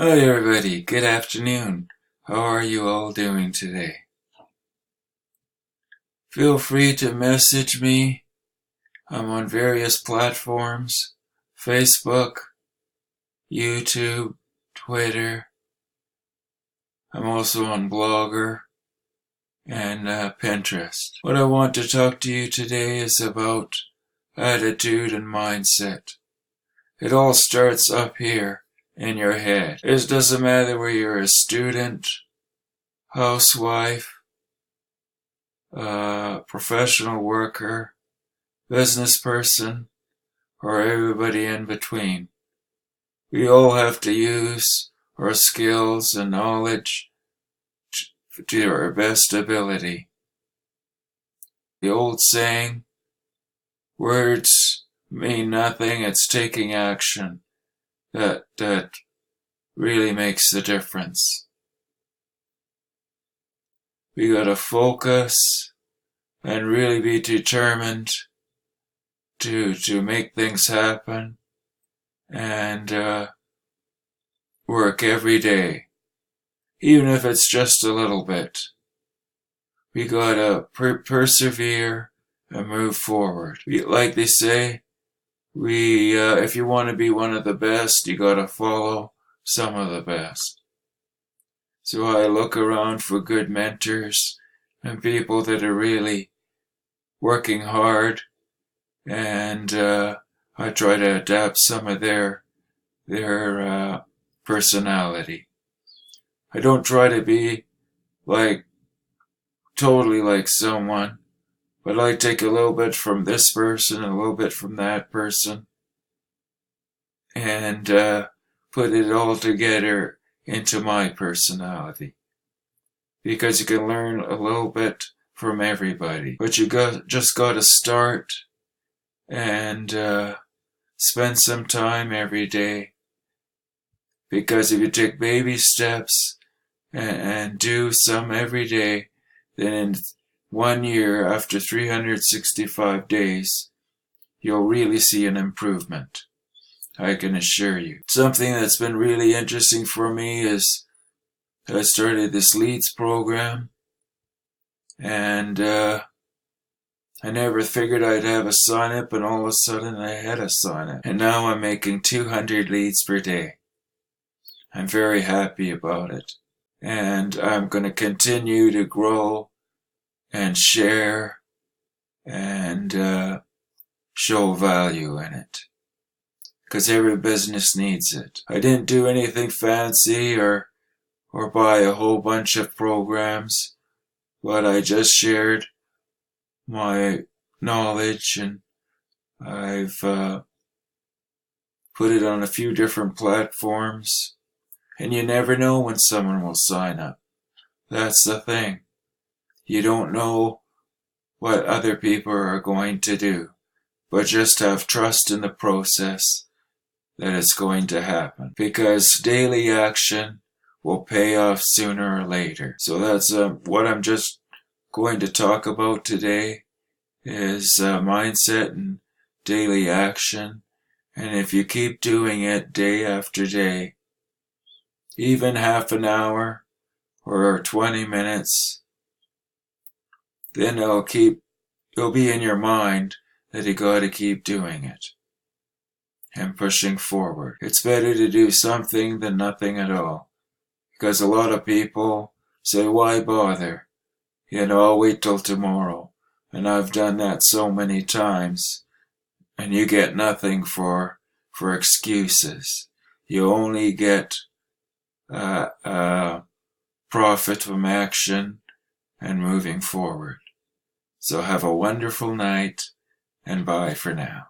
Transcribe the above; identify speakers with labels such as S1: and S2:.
S1: Hi everybody, good afternoon. How are you all doing today? Feel free to message me. I'm on various platforms: Facebook, YouTube, Twitter. I'm also on Blogger and Pinterest. What I want to talk to you today is about attitude and mindset. It all starts up here in your head. It doesn't matter whether you're a student, housewife, professional worker, business person, or everybody in between. We all have to use our skills and knowledge to our best ability. The old saying, words mean nothing, it's taking action that really makes the difference. We gotta focus and really be determined to make things happen and work every day, even if it's just a little bit. We gotta persevere and move forward. Like they say, if you want to be one of the best, you gotta follow some of the best. So I look around for good mentors and people that are really working hard, and I try to adapt some of their personality. I don't try to be totally like someone, but I take a little bit from this person and a little bit from that person and put it all together into my personality. Because you can learn a little bit from everybody, but you just got to start and spend some time every day. Because if you take baby steps and do some every day, then in 1 year, after 365 days, you'll really see an improvement. I can assure you. Something that's been really interesting for me is I started this Leads program, and I never figured I'd have a sign-up, and all of a sudden I had a sign-up. And now I'm making 200 leads per day. I'm very happy about it. And I'm going to continue to grow and share and show value in it. Because every business needs it. I didn't do anything fancy or buy a whole bunch of programs, but I just shared my knowledge, and I've put it on a few different platforms, and you never know when someone will sign up. That's the thing. You don't know what other people are going to do, but just have trust in the process that it's going to happen, because daily action will pay off sooner or later. So that's what I'm just going to talk about today is mindset and daily action. And if you keep doing it day after day, even half an hour or 20 minutes, then it'll be in your mind that you gotta keep doing it and pushing forward. It's better to do something than nothing at all. Because a lot of people say, why bother? I'll wait till tomorrow. And I've done that so many times. And you get nothing for excuses. You only get profit from action and moving forward. So have a wonderful night, and bye for now.